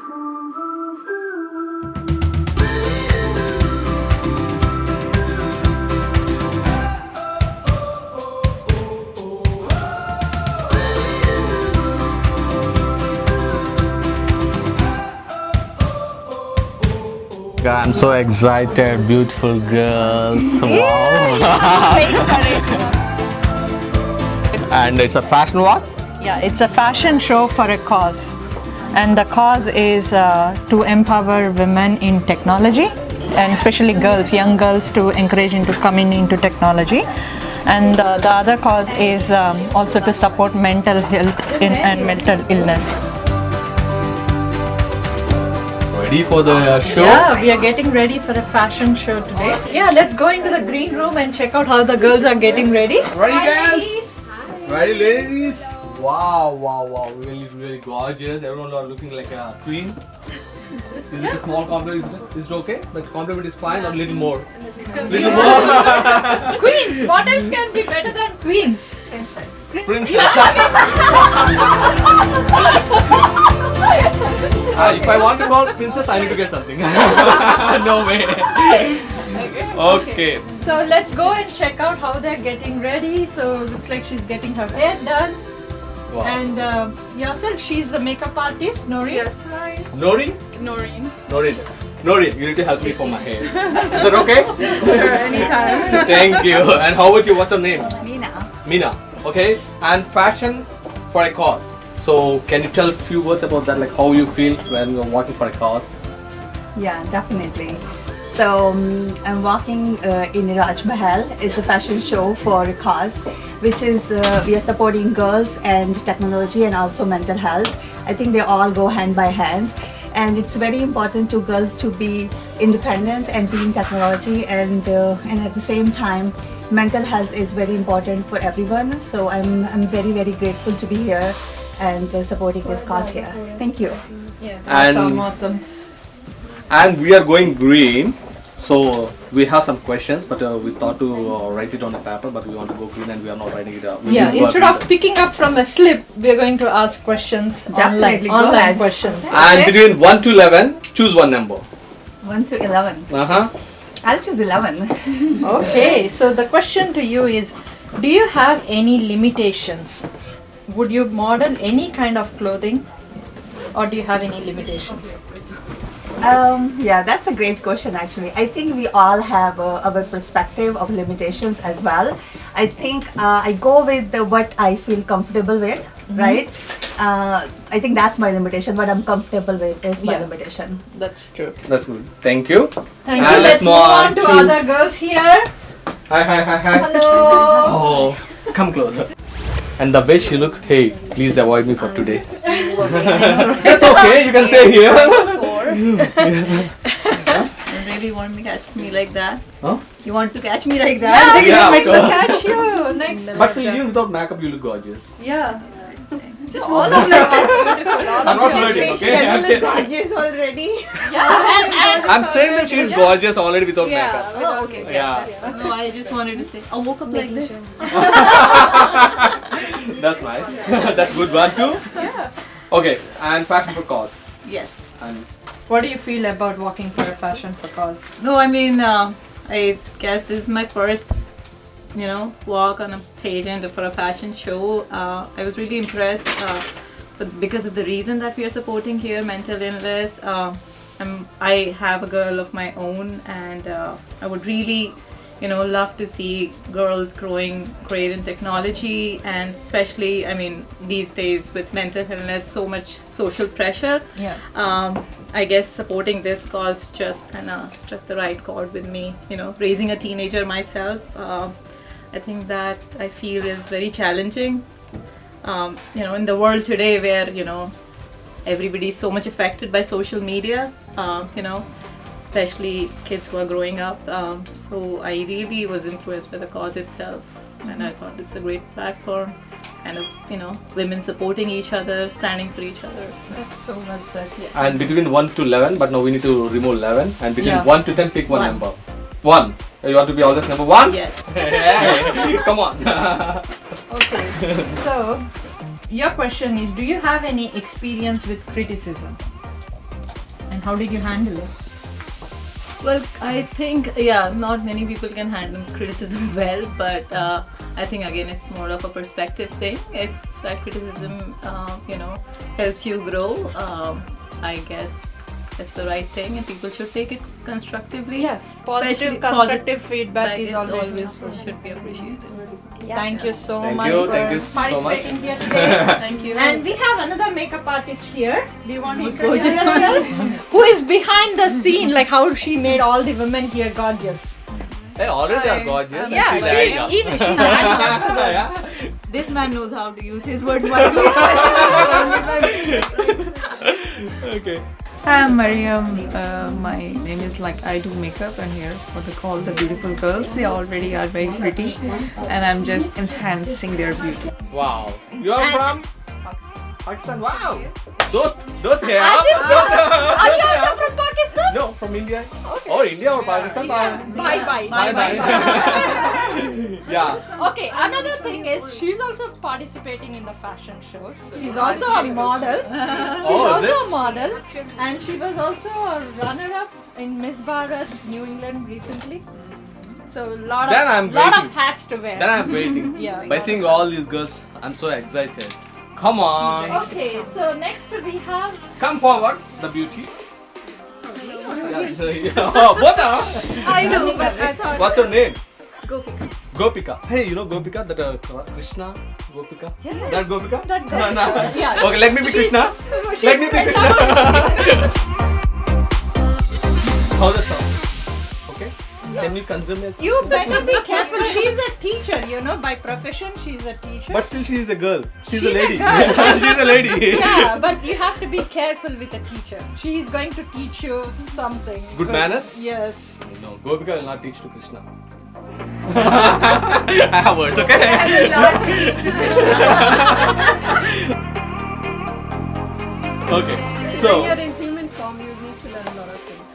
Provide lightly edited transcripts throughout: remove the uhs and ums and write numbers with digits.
I'm so excited, beautiful girls. Wow. And it's a fashion walk? Yeah, it's a fashion show for a cause. And the cause is to empower women in technology, and especially girls, young girls, to encourage into coming into technology. And the other cause is also to support mental health and mental illness. Ready for the show? Yeah, we are getting ready for a fashion show today. Yeah, let's go into the green room and check out how the girls are getting ready. Ready, guys? Ready, ladies? Wow, wow, wow. Really, really gorgeous. Everyone are looking like a queen. Is it a small compliment? Is it okay? But compliment is fine, or a little more? Little more? Queens! What else can be better than queens? Princess. If I want to call princess, I need to get something. No way. Okay. So let's go and check out how they're getting ready. So looks like she's getting her hair done. Wow. And yourself, she's the makeup artist, Noreen. Yes, hi. Noreen? Noreen. Noreen. Noreen, you need to help me for my hair. Is that okay? Sure, anytime. Thank you. And how about you? What's your name? Mina. Mina. Okay. And fashion for a cause. So can you tell a few words about that? Like how you feel when you're working for a cause? Yeah, definitely. So I'm walking in Raj Mahal. It's a fashion show for a cause, which is we are supporting girls and technology and also mental health. I think they all go hand by hand, and it's very important to girls to be independent and be in technology, and at the same time, mental health is very important for everyone. So I'm very grateful to be here and supporting this cause here. Thank you. Yeah, And- awesome. And we are going green. So we have some questions, but we thought to write it on a paper, but we want to go green and we are not writing it up. Yeah, instead of picking up from a slip, we're going to ask questions Definitely, go online ahead. questions. And Okay? between 1 to 11, choose one number. 1 to 11. Uh-huh. I'll choose 11. Okay, so the question to you is, do you have any limitations? Would you model any kind of clothing, or do you have any limitations? Yeah, that's a great question actually. I think we all have our perspective of limitations as well. I think I go with what I feel comfortable with, right? I think that's my limitation. What I'm comfortable with is my Yeah. limitation. That's true. That's good. Thank you. Thank And you. Let's move on to to- other girls here. Hi, hi, hi, hi. Hello. Oh, come closer. And the way she look, hey, please avoid me for today. That's okay, you can stay here. You really want me to catch me like that? Huh? You want to catch me like that? Yeah, of Let me course. catch you next. But still, even without makeup, you look gorgeous. Yeah. Just all of like Beautiful. All I'm of not you. flirting, okay? gorgeous already. I'm saying that she's gorgeous already without makeup. Oh, okay. Yeah, No, I just wanted to say, I woke up like this. that's nice. That's good one too. Yeah. Okay, and fashion for cause. Yes. And What do you feel about walking for a fashion for cause? No, I mean, I guess this is my first, walk on a pageant for a fashion show. I was really impressed because of the reason that we are supporting here, mental illness. I have a girl of my own, and I would really, love to see girls growing great in technology, and especially, I mean, these days with mental illness, so much social pressure. Yeah. I guess supporting this cause just kind of struck the right chord with me. Raising a teenager myself, I think that I feel is very challenging. In the world today where, everybody is so much affected by social media, especially kids who are growing up. So I really was influenced by the cause itself, and I thought it's a great platform. And women supporting each other, standing for each other. So. That's so well said. and between 1 to 11, but now we need to remove 11. And between Yeah. 1 to 10, pick one One. number. 1. You want to be always number 1? Yes. Hey, come on. Okay. So, your question is, do you have any experience with criticism? and how did you handle it? Well, I think, not many people can handle criticism well, but I think again it's more of a perspective thing. If that criticism, helps you grow, I guess it's the right thing and people should take it constructively. Yeah, positive, Especially constructive feedback Like, is it's always should be appreciated. Thank you so Thank much you, for thank you so much. participating here today. Thank you. And we have another makeup artist here. Do you want to Who's introduce gorgeous yourself? Who is behind the scene, like how she made all the women here gorgeous. Hey, already they are gorgeous. and Yeah, she's adding up. she's adding up to the Yeah. This man knows how to use his words wisely. Okay. Hi, I'm Mariam. My name is I do makeup and here for all the beautiful girls. They already are very pretty and I'm just enhancing their beauty. Wow. You are from Pakistan? Wow. Those hair. Are you also from Pakistan? No, from India. Or India or Pakistan. Bye bye. Bye. Yeah. Okay, another thing is she's also participating in the fashion show. She's also a model. She's Oh, is also it? a model, and she was also a runner-up in Miss Bharat New England recently. So lot Then I'm of waiting. hats to wear. Then I'm waiting. Yeah. By seeing all these girls, I'm so excited. Come on. Okay, so next we have Come forward, the beauty. Yeah. Both are. I know, but I thought. What's your name? Gopika. Gopika. Hey, you know Gopika? That Krishna Gopika? Yes. That Gopika? That No, no. yeah. Okay, let me be Krishna. Let me be Krishna. How's the song? Okay. Can you consider me as You better be careful. She's a teacher, by profession she's a teacher. But still she is a girl. She's a She's a lady. girl. She's a lady. Yeah, but you have to be careful with a teacher. She is going to teach you something. Good manners? Yes. No, Gopika will not teach to Krishna. I have words, okay? Okay, so. When you're in human form, you need to learn a lot of things.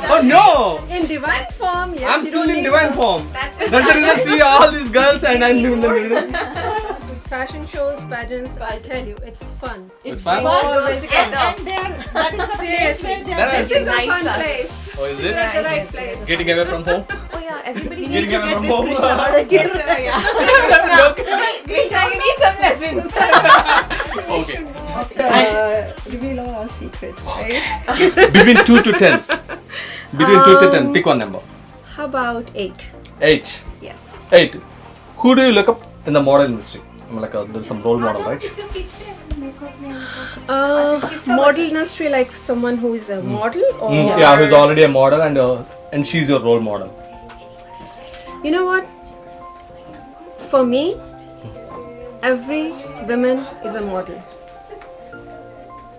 Oh no! In divine form, yes. I'm you still don't in need divine form. That's the reason see all these girls and I'm in the middle. fashion shows, pageants. I tell you, it's fun. It's fun? But, Always and that is the place where they are That This is a fun place. Oh, is You're it? at the right place. Getting away from home? Oh yeah, everybody Getting away from home? Yes, Look. Krishna, you need some lessons. Okay. Reveal all secrets, right? Between 2 to 10. Between 2 to 10. Pick one number. How about 8? 8. Yes. 8. Who do you look up in the model industry? I mean, there's some role model, right? Model industry, like someone who is a model, or Yeah, who's already a model and she's your role model. you know what? For me, every woman is a model.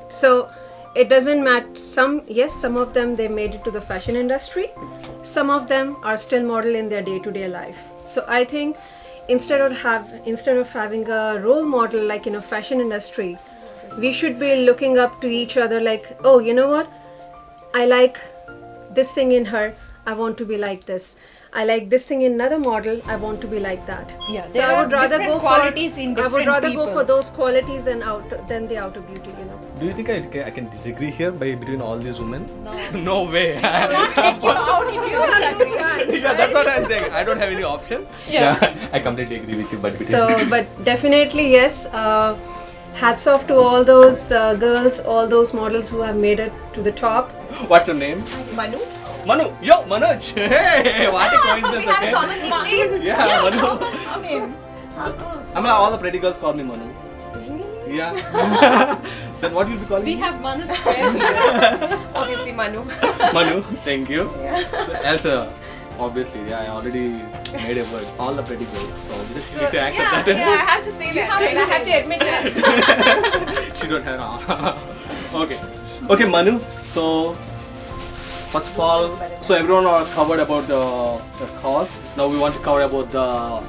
So it doesn't matter. Some of them they made it to the fashion industry. Some of them are still model in their day-to-day life. So I think instead of having a role model like in a fashion industry, we should be looking up to each other like, oh, you know what? I like this thing in her. I want to be like this. I like this thing in another model. I want to be like that. Yeah, So there I are would rather different go qualities for in I different would rather people. go for those qualities than the outer beauty. Do you think I can disagree here between all these women? No. No way. Not take you out if you disagree. Yeah, that's what I'm saying. I don't have any option. Yeah. I completely agree with you. But But definitely yes. Hats off to all those girls, all those models who have made it to the top. What's your name? Manu? Manu. Yo, Manoj. Hey, what a coincidence. Okay. Yeah, Manu. I mean, all the pretty girls call me Manu. Yeah. Then what you'll be calling We me? have Manu Square here. Obviously, Manu. Manu. Thank you. So, Elsa, obviously, yeah, I already made a word. All the pretty girls. So you just need to accept that. I have to say that. I have to admit that. She don't have. Okay. Okay, Manu. So first of all, so everyone are covered about the cause. Now we want to cover about the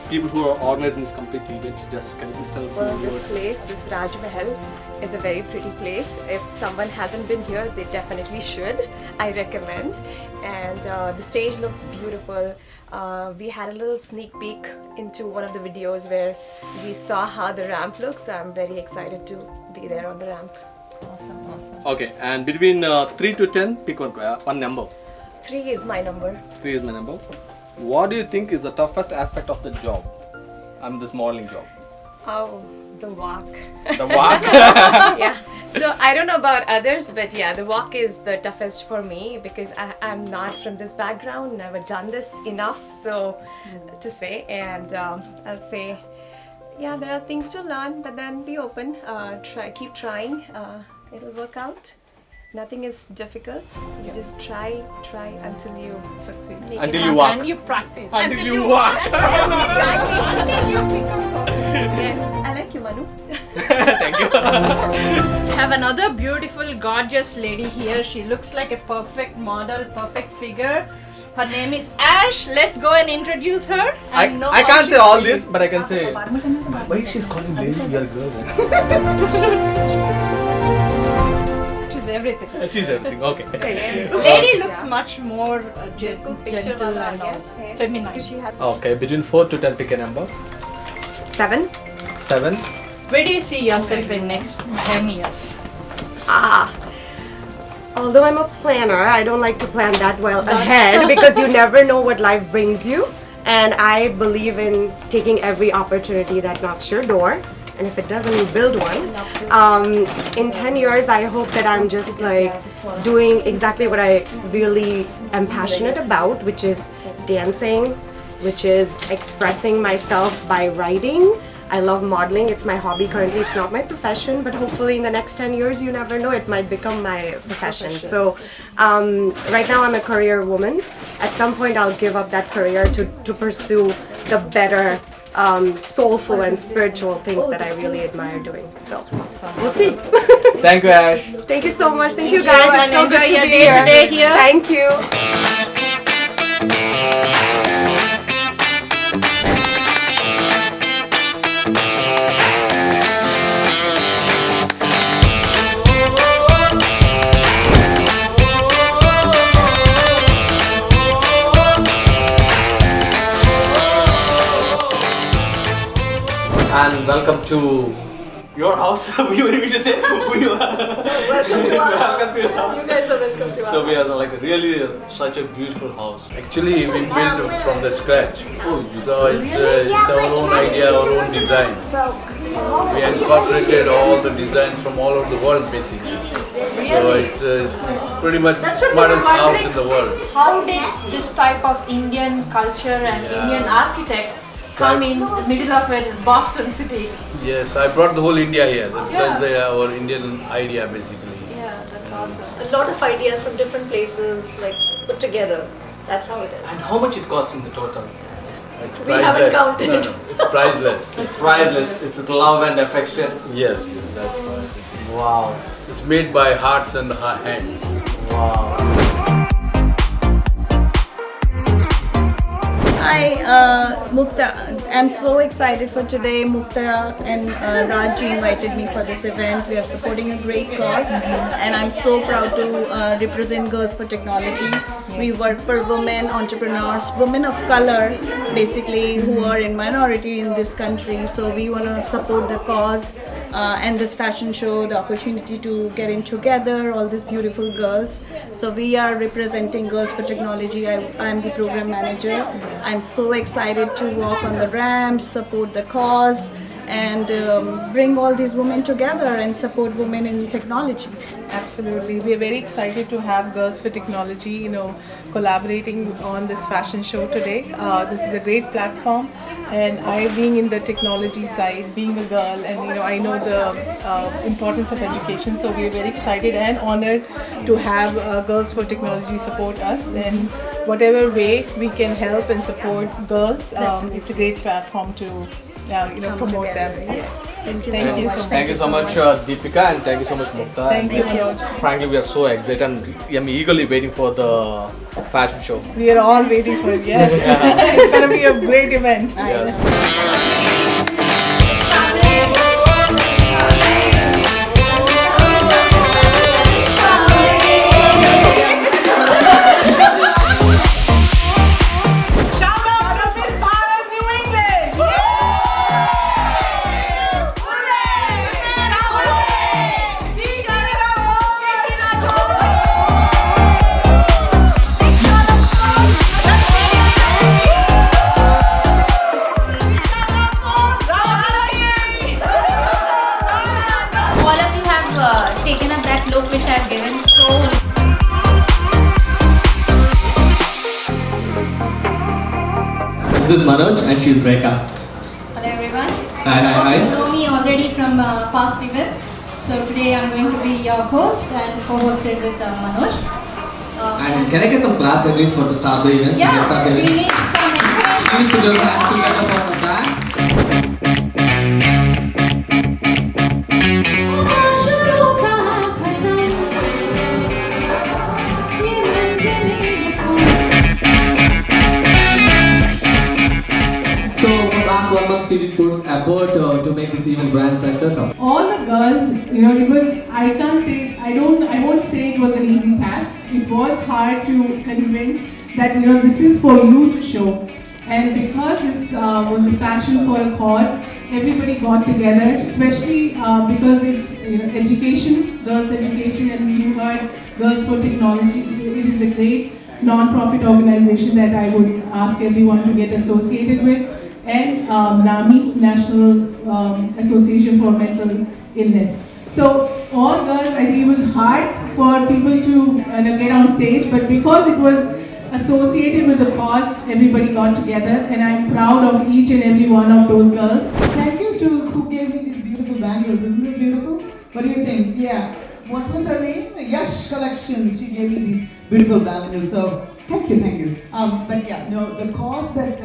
people who are organizing this complete event. Just can you please tell Well, me this place, this Raj Mahal, is a very pretty place. If someone hasn't been here, they definitely should. I recommend. And the stage looks beautiful. We had a little sneak peek into one of the videos where we saw how the ramp looks. So I'm very excited to be there on the ramp. Awesome. Okay, and between 3 to 10, pick one number. 3 is my number. 3 is my number. What do you think is the toughest aspect of the job? This modeling job. Oh, the walk. The walk. Yeah. So I don't know about others, but yeah, the walk is the toughest for me because I'm not from this background, never done this enough, so to say. And I'll say, yeah, there are things to learn, but then be open. Keep trying. It'll work out. Nothing is difficult. You just try until you succeed. Until you walk. And you practice. Until you walk. Yes. I like you, Manu. Thank you. We have another beautiful, gorgeous lady here. She looks like a perfect model, perfect figure. Her name is Ash. Let's go and introduce her. I And know can't how say she- all this, but I can say. Why she's calling lady? You're a girl. She's everything. She's everything. Okay. Lady looks much more gentle and feminine. Okay, between 4 to 10, pick a number. 7. 7. Where do you see yourself in next 10 years? Although I'm a planner, I don't like to plan that well ahead because you never know what life brings you. And I believe in taking every opportunity that knocks your door. And if it doesn't, you build one. In 10 years, I hope that I'm just like doing exactly what I really am passionate about, which is dancing, which is expressing myself by writing. I love modeling. It's my hobby currently. It's not my profession, but hopefully in the next 10 years, you never know, it might become my profession. So right now I'm a career woman. At some point I'll give up that career to pursue the better soulful and spiritual things that I really admire doing. So we'll see. Thank you, Ash. Thank you so much. Thank you guys. and It's so good enjoy to your be day here. today here. Thank you. And welcome to your house. You want me to say who you are? Welcome to our house. You guys are welcome to our house. So we are like really such a beautiful house. Actually, we built it from the scratch. So it's our own idea, our own design. We incorporated all the designs from all over the world, basically. So it's pretty much the smartest house in the world. How did this type of Indian culture and Indian architect come in the middle of Boston city? Yes, I brought the whole India here. That's our Indian idea, basically. Yeah, that's awesome. A lot of ideas from different places, like put together. That's how it is. And how much it cost in the total? It's We haven't priceless. counted. No, it's priceless. It's priceless. It's with love and affection. Yes, that's right. Wow. It's made by hearts and hands. Wow. Hi, Mukta. I'm so excited for today. Mukta and Raji invited me for this event. We are supporting a great cause, and I'm so proud to represent Girls for Technology. We work for women entrepreneurs, women of color, basically, who are in minority in this country. So we want to support the cause and this fashion show, the opportunity to get in together, all these beautiful girls. So we are representing Girls for Technology. I'm the program manager. I'm so excited to walk on the ramps, support the cause, and bring all these women together and support women in technology. Absolutely. We are very excited to have Girls for Technology, collaborating on this fashion show today. This is a great platform, and I, being in the technology side, being a girl, and I know the importance of education, so we are very excited and honored to have Girls for Technology support us in whatever way we can help and support girls. It's a great platform to promote them. Yes. Thank you so much. Thank you so much, Deepika, and thank you so much, Mukta. Thank you, Manoj. Frankly, we are so excited and I'm eagerly waiting for the fashion show. We are all waiting for it. Yes. It's going to be a great event. taken up that look which I've given. So This is Manoj and she's Rekha. hello everyone. Hi, hi, hi. You know me already from past events. So today I'm going to be your host and co-hosted with Manoj. And can I get some claps at least for the start of the event? Yeah, Start the we event. need some encouragement. Please put your hands together for some time. So for last 1 month, she did put effort to make this event grand success. All the girls, it was, I won't say it was an easy task. It was hard to convince that, this is for you to show. And because this was a passion for a cause, everybody got together, especially because education, girls' education, and you heard Girls for Technology. It is a great non-profit organization that I would ask everyone to get associated with. And NAMI, National Association for Mental Illness. So all girls, I think it was hard for people to get on stage, but because it was associated with the cause, everybody got together, and I'm proud of each and every one of those girls. Thank you to who gave me these beautiful bangles. Isn't this beautiful? What do you think? Yeah. What was her name? Yash Collections. She gave me these beautiful bangles. So thank you, thank you. But yeah, no, the cause that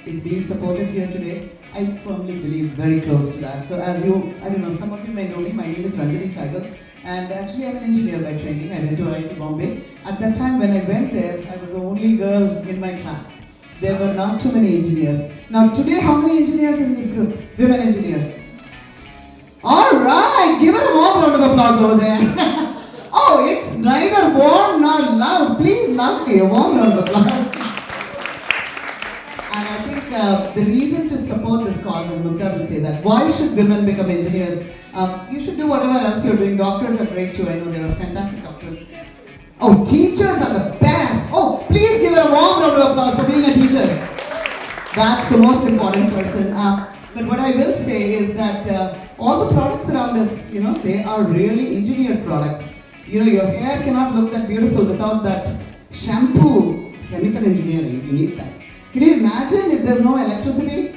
is being supported here today, I firmly believe very close to that. So as you, I don't know, some of you may know me. My name is Ranjani Saigal, and actually I'm an engineer by training. I went to IIT Bombay. At that time when I went there, I was the only girl in my class. There were not too many engineers. Now today, how many engineers in this group? Women engineers. All right, give her a warm round of applause over there. Oh, it's neither warm nor loud. Please, loudly, a warm round of applause. And I think the reason to support this cause, and Mukta will say that, why should women become engineers? You should do whatever else you're doing. Doctors are great too. I know there are fantastic doctors. Oh, teachers are the best. Oh, please give her a warm round of applause for being a teacher. That's the most important person. But what I will say is that all the products around us, they are really engineered products. Your hair cannot look that beautiful without that shampoo. Chemical engineering, you need that. Can you imagine if there's no electricity?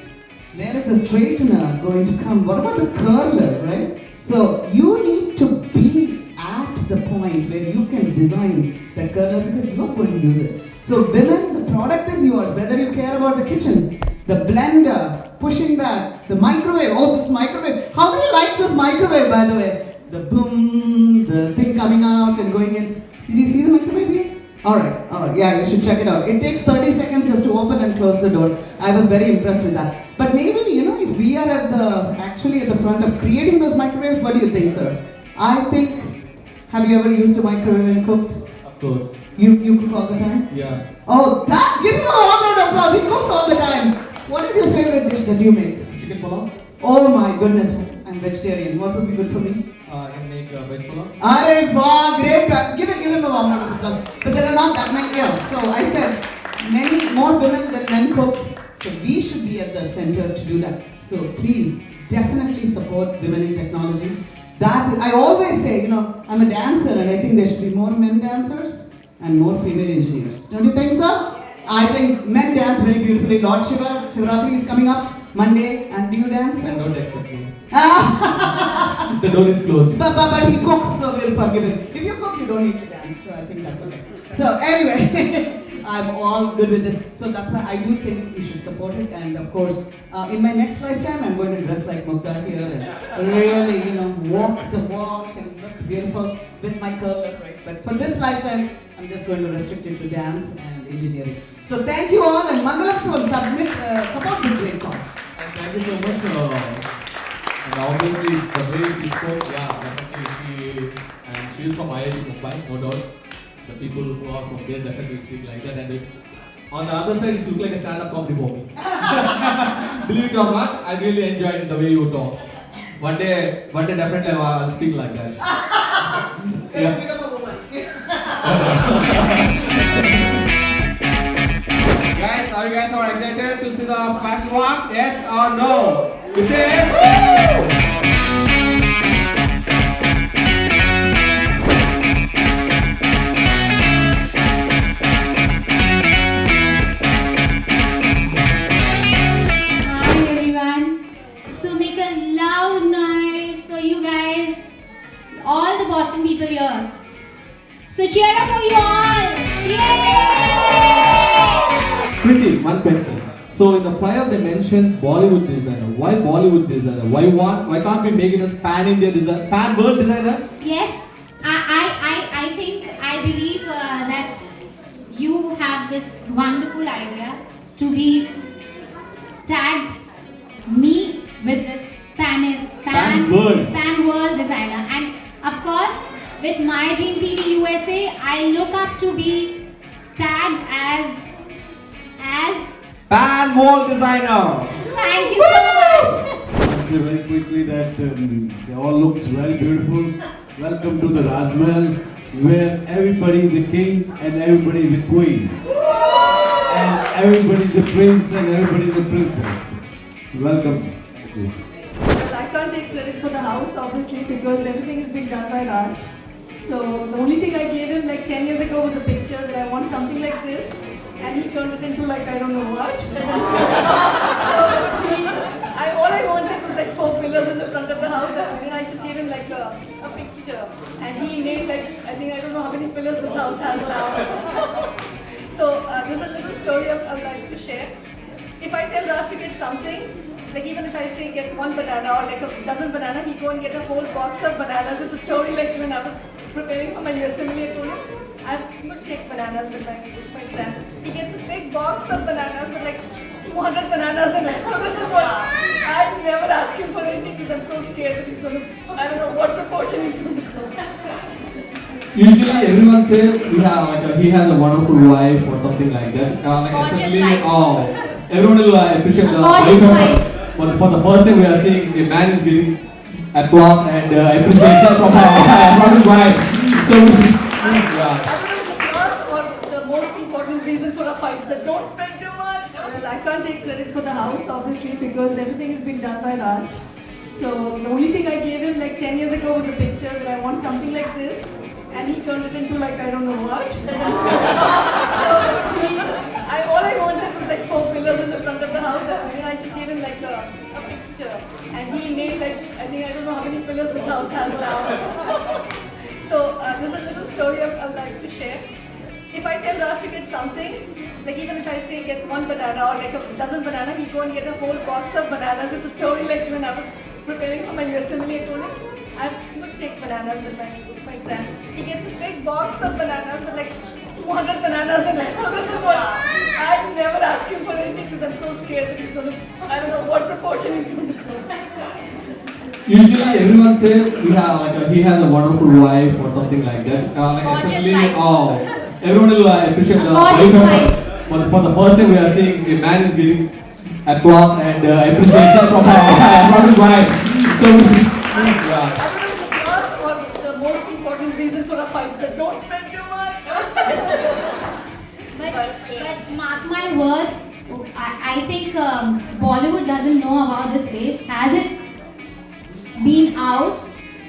Where is the straightener going to come? What about the curler, right? So you need to be at the point where you can design the curler because you're going to use it. So women, the product is yours, whether you care about the kitchen, the blender, pushing that, the microwave. Oh, this microwave. How many like this microwave, by the way? The boom, the thing coming out and going in. Did you see the microwave here? Alright, yeah, you should check it out. It takes 30 seconds just to open and close the door. I was very impressed with that. But maybe, if we are actually at the front of creating those microwaves, what do you think, sir? I think, have you ever used a microwave and cooked? Of course. You cook all the time? Yeah. Oh, give him a warm round of applause. He cooks all the time. What is your favorite dish that you make? Chicken pulao. Oh my goodness, I'm vegetarian. What would be good for me? I can make veg pulao. Arey, wow, great. Give him a warm round of applause. But there are not that many here. So I said, many more women than men cook. So we should be at the center to do that. So please, definitely support women in technology. That I always say, I'm a dancer and I think there should be more men dancers and more female engineers. Don't you think so? I think men dance very beautifully. Lord Shiva, Shivratri is coming up Monday, and do you dance? And don't accept me. The door is closed. But he cooks, so we'll forgive him. If you cook, you don't need to dance, so I think that's okay. So anyway, I'm all good with it. So that's why I do think you should support it. And of course, in my next lifetime, I'm going to dress like Mukta here and really, walk the walk and look beautiful with my curler, right? But for this lifetime, I'm just going to restrict it to dance and engineering. So thank you all, and Mangalam support this great cause. And thank you so much. And obviously, the way she spoke, definitely she's from IIT Mumbai, no doubt. The people who are from there definitely speak like that. And on the other side, it looks like a stand-up comedy for me. Believe it or not, I really enjoyed the way you talk. One day definitely I'll speak like that. Yeah. Become a woman. Guys, are you guys all excited to see the fashion walk? Yes or no? You say yes? people here. So cheer up for you all! Yay! Kriti, one question. So in the flyer they mentioned Bollywood designer. Why Bollywood designer? Why can't we make it as pan-India designer, pan-world designer? Yes, I believe that you have this wonderful idea to be tagged me with this pan-world designer, and of course with My Dream TV USA I look up to be tagged as Pan-world designer. Thank you so much. I'll say very quickly that they all looks very beautiful. Welcome to the Raj Mahal, where everybody is the king and everybody is the queen. And everybody is the prince and everybody is the princess. Welcome. Well, I can't take credit for the house, obviously, because everything is being done by Raj. So the only thing I gave him like 10 years ago was a picture that I want something like this, and he turned it into like I don't know what. All I wanted was like 4 pillars in the front of the house, and I just gave him like a picture, and he made like I don't know how many pillars this house has now. So there's a little story I'd like to share. If I tell Raj to get something, like even if I say get 1 banana or like a dozen banana, he go and get a whole box of bananas. It's a story like when I was preparing for my USMLE, I told him I'm going to take bananas with my exam. He gets a big box of bananas with like 200 bananas in it. So this is what I never ask him for anything because I'm so scared that he's going to, I don't know what proportion he's going to go. Usually everyone says he has a wonderful wife or something like that. Especially, everyone will appreciate the wife. But for the first time we are seeing a man is giving applause and appreciation from his wife. So, I don't know if the applause or the most important reason for a fight is that don't spend too much. Well, I can't take credit for the house, obviously, because everything has been done by Raj. So the only thing I gave him like 10 years ago was a picture that I want something like this, and he turned it into like I don't know what. All I wanted was like 4 pillars in the front of the house, and I just gave him like a picture, and he made like I don't know how many pillars this house has now. So there's a little story I'd like to share. If I tell Raj to get something, like even if I say get 1 banana or like a dozen banana, he go and get a whole box of bananas. It's a story like when I was preparing for my USMLE, I told him I'm going to take bananas with my exam. He gets a big box of bananas with like 200 bananas in it. So this is what I never ask him for anything because I'm so scared that he's going to, I don't know what proportion he's going to go. usually everyone says he has a wonderful wife or something like that. Especially, everyone will appreciate the wife. But for the first time we are seeing a man is giving applause and appreciation from his wife. So, I don't know if the applause or the most important reason for a fight is that don't spend too much. But mark my words, I think Bollywood doesn't know about this place. Has it been out,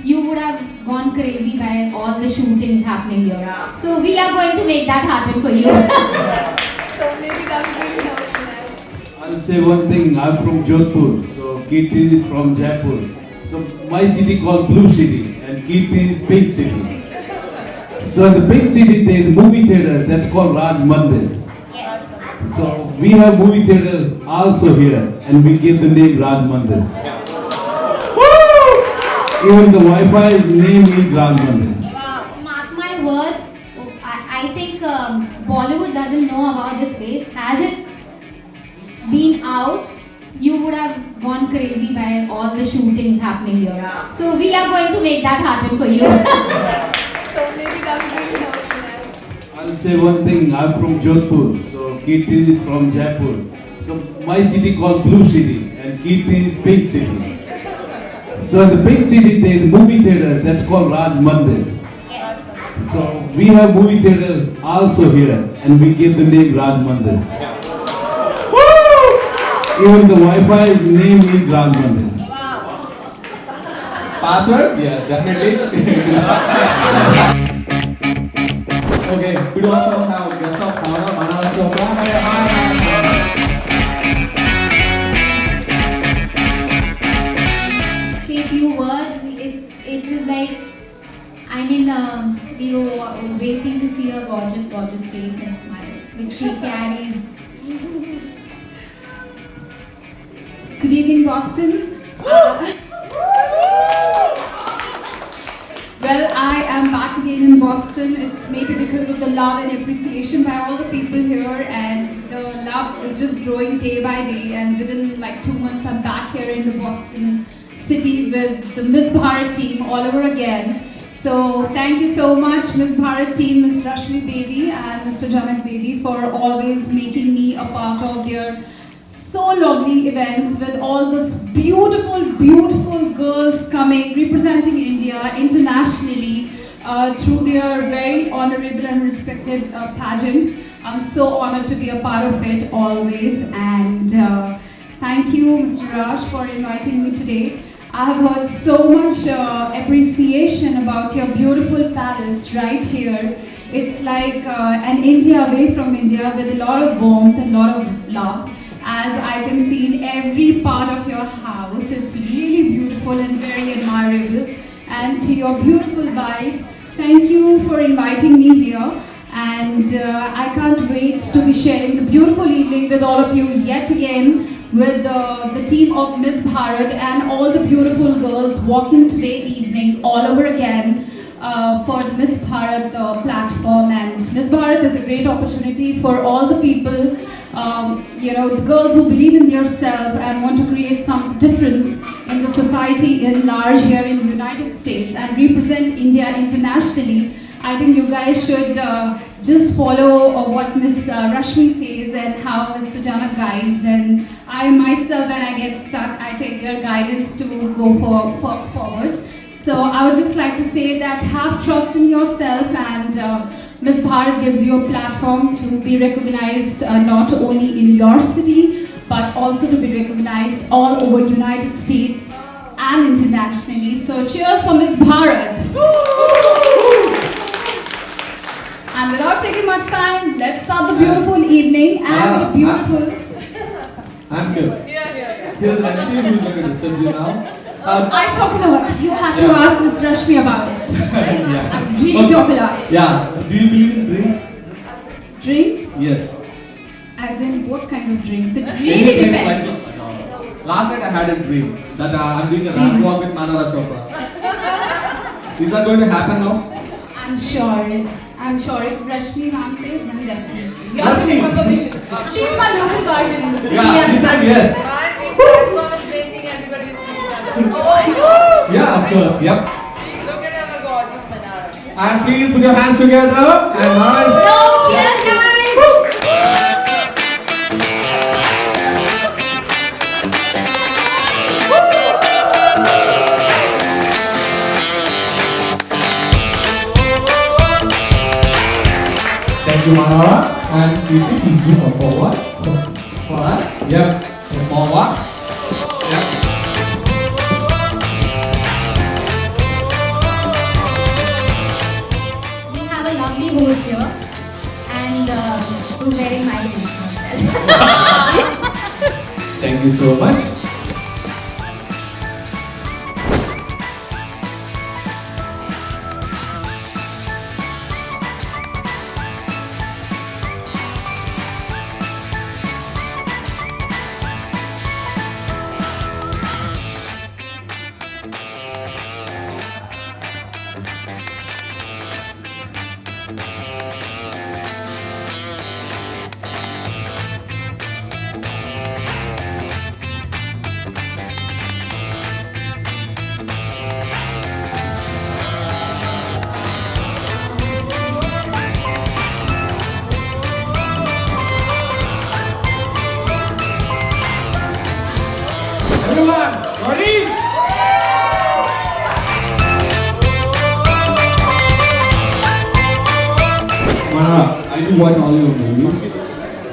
you would have gone crazy by all the shootings happening here. Yeah. So we are going to make that happen for you. So maybe that will really help. I'll say one thing, I'm from Jodhpur, so Kirti is from Jaipur. So my city called Blue City and Kirti is Pink City. So in the Pink City there is a movie theater that's called Raj Mandir. Yes. So we have movie theater also here and we give the name Raj Mandir. Even the Wi-Fi name is Raj Mandir. Mark my words, I think Bollywood doesn't know about this place. Has it been out, you would have gone crazy by all the shootings happening here. Yeah. So we are going to make that happen for you. So maybe that will really help. I'll say one thing, I'm from Jodhpur, so Kirti is from Jaipur. So my city called Blue City and Kirti is Pink City. So in the Pink City there is a movie theater that's called Raj Mandir. Yes. So we have movie theater also here and we give the name Raj Mandir. Even the Wi-Fi name is Raj Mandir. Password? Yes, definitely. Okay, we also have guest of honor, Manala Chopra. Say a few words. It was like I mean, we were waiting to see her gorgeous, gorgeous face and smile, which she carries. Good evening, Boston. Well, I am back again in Boston. It's maybe because of the love and appreciation by all the people here, and the love is just growing day by day. And within like 2 months, I'm back here in the Boston city with the Miss Bharat team all over again. So thank you so much, Miss Bharat team, Ms. Rashmi Bedi and Mr. Janak Bedi, for always making me a part of their so lovely events with all those beautiful, beautiful girls coming, representing India internationally through their very honorable and respected pageant. I'm so honored to be a part of it always, and thank you, Mr. Raj, for inviting me today. I have heard so much appreciation about your beautiful palace right here. It's like an India away from India with a lot of warmth and a lot of love. As I can see in every part of your house, it's really beautiful and very admirable. And to your beautiful wife, thank you for inviting me here. And I can't wait to be sharing the beautiful evening with all of you yet again, with the team of Miss Bharat and all the beautiful girls walking today evening all over again for the Miss Bharat platform. And Miss Bharat is a great opportunity for all the people, the girls who believe in yourself and want to create some difference in the society in large here in the United States and represent India internationally. I think you guys should just follow what Miss Rashmi says and how Mr. Janak guides. And I myself, when I get stuck, I take their guidance to go forward. So I would just like to say that have trust in yourself, and Miss Bharat gives you a platform to be recognized not only in your city, but also to be recognized all over United States and internationally. So cheers for Miss Bharat. And without taking much time, let's start the beautiful evening and the beautiful... I'm here. Here's an MC who's going to disturb you now. I talk a lot. You have to ask Ms. Rashmi about it. Yeah. I really talk a lot. Yeah. Do you believe in drinks? Drinks? Yes. As in what kind of drinks? It really depends. Last night I had a dream that I'm doing a run walk with Manara Chopra. Is that going to happen now? I'm sure. I'm sure if Rashmi ma'am says, then definitely. You have to take her permission. She's my local version in the city. Yeah, she said yes. I think platform is changing, everybody's doing that. Yeah, of course. Yep. Look at her gorgeous Manara. And please put your hands together. And Manara is... Cheers, guys! Thank you, Manara. And please do come forward. Forward. Yep. Forward. Yep. We have a lovely host here, and who's wearing my traditional. Thank you so much. Everyone, ready? Manara, I do watch all your movies.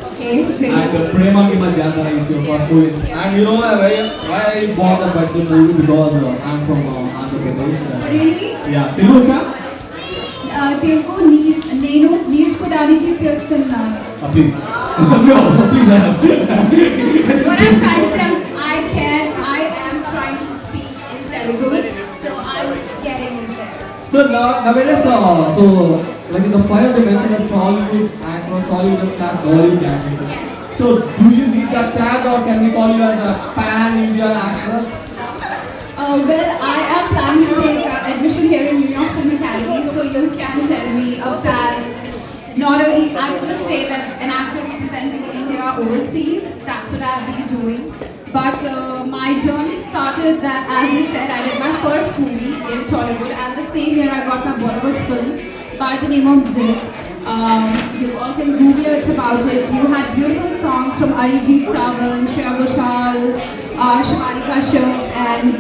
Okay, great. And Prema Ki Madhyana is your first movie. And you know why I bought the budget movie? Because I'm from Andhra Pradesh. Really? Yeah. Telugu? Telugu నేను నేర్చుకోవడానికి ప్రస్తుతున్నాను. Please. No, please. What I'm trying to say, I am trying to speak in Telugu, so I'm getting in there. So So nowadays, so like in the fire they mentioned as Tollywood actor, Tollywood star, Bollywood actor. Yes. So do you need that tag, or can we call you as a pan-Indian actress? Well, I am planning to take admission here in New York Film Academy, so you can tell me of that. Not only, I would just say that an actor representing India overseas, that's what I've been doing. But my journey started that, as you said, I did my first movie in Tollywood, and the same year I got my Bollywood film by the name of Zip. You all can Google it about it. You had beautiful songs from Arijit Sawan, Shreya Ghoshal, Shivani Kashyap, and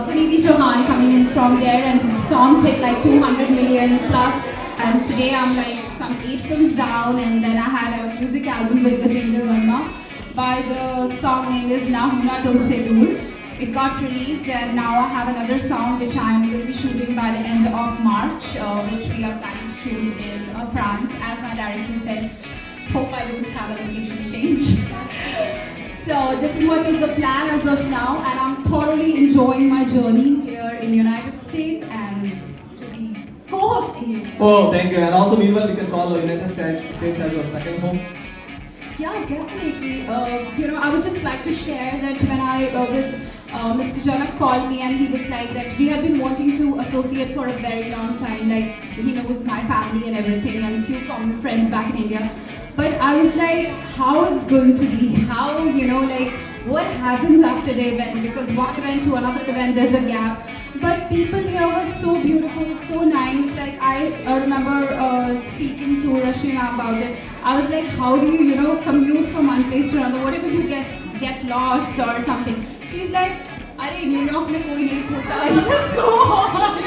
Sunidhi Chauhan coming in from there, and songs hit like 200 million plus. And today I'm like some 8 films down, and then I had a music album with Gajendra Verma by the song name is Na Huna Tumse Dur. It got released, and now I have another song which I am going to be shooting by the end of March, which we are planning to shoot in France. As my director said, hope I don't have a location change. So this is what is the plan as of now, and I'm thoroughly enjoying my journey here in the United States and to be co-hosting you. Oh, thank you. And also, meanwhile, we can call the United States as your second home. Yeah, definitely. I would just like to share that when I Mr. Janak called me, and he was like that we have been wanting to associate for a very long time. Like, he knows my family and everything, and a few common friends back in India. But I was like, how it's going to be? How, what happens after the event? Because one event to another event, there's a gap. But people here were so beautiful, so nice. Like, I remember speaking to Rashmi ma'am about it. I was like, how do you, commute from one place to another? What if you get lost or something? She's like, Arey, New York mein koi nahi hota, you just go on.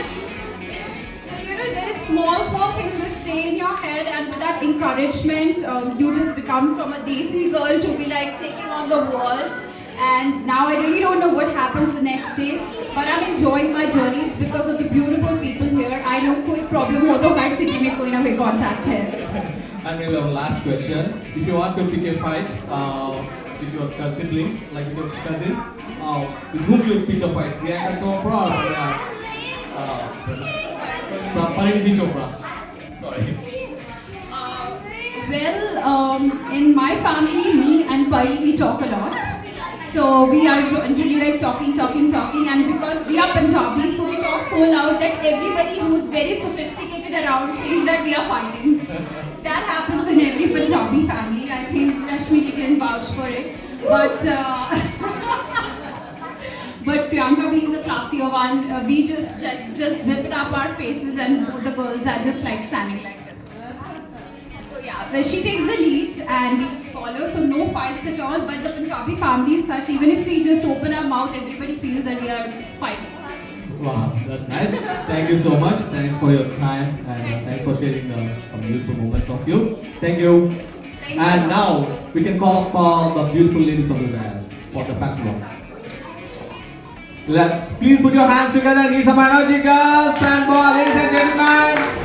So, there is small things that stay in your head, and with that encouragement, you just become from a desi girl to be like taking on the world. And now I really don't know what happens the next day, but I'm enjoying my journey. It's because of the beautiful people here. I know koi problem ho to hard city mein koi na koi contact hai. And maybe our last question. If you want to pick a fight with your siblings, like your cousins, with whom you would pick a fight? Priyanka Chopra or Parineeti Chopra? Sorry. In my family, me and Pari, we talk a lot. So we are generally like talking, and because we are Punjabi, so we talk so loud that everybody who's very sophisticated around thinks that we are fighting. That happens in every Punjabi family. I think Rashmi can vouch for it. But Priyanka being the classier one, we just zip up our faces, and both the girls are just like standing like this. So yeah, well, she takes the lead and we just follow, so no fights at all. But the Punjabi family is such, even if we just open our mouth, everybody feels that we are fighting. Wow, that's nice. Thank you so much. Thanks for your time, and thanks for sharing some beautiful moments of you. Thank you. And now we can call up the beautiful ladies of the dance for the fashion walk. Please put your hands together. Need some energy, girls and boys, ladies and gentlemen.